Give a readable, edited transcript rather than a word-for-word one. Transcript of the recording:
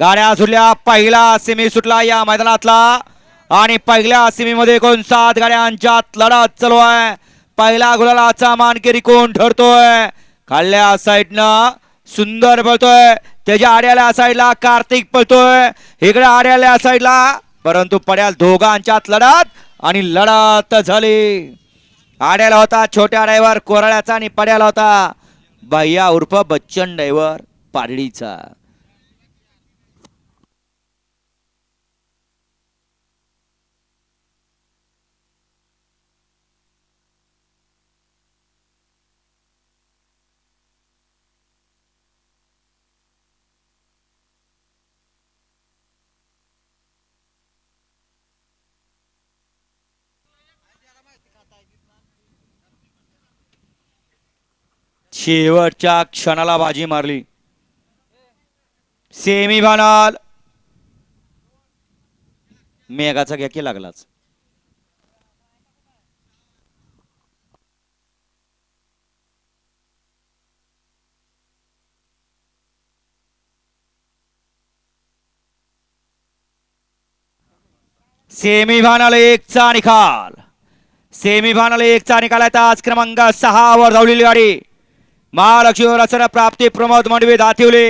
गाड्या सुटल्या, पहिला सेमी सुटला या मैदानातला आणि पहिल्या सेमीमध्ये 59 गाड्यांच्यात लढत चालू आहे. पहिला गुलालाचा मानकरी कोण ठरतोय? खाल्ल्या साईडनं सुंदर पळतोय, त्याच्या आड्याला साईडला कार्तिक पळतोय, इकडे आड्याला साईडला, परंतु पड्याल दोघांच्यात लढत आणि लढत झाली. आड्याला होता छोट्या ड्रायव्हर कोराळ्याचा आणि पड्याला होता भैया उर्फ बच्चन ड्रायव्हर पारडीचा. शेवटच्या क्षणाला बाजी मारली. सेमीफायनल मेघाचा घ्या की लागलाच. सेमीफायनल 1 चा निकाल. सेमीफायनल 1 चा निकाल आहे. आज क्रमांक 6 वर धावलेली गाडी महालक्ष्मी प्राप्ती प्रमोद मंडवे दातिवले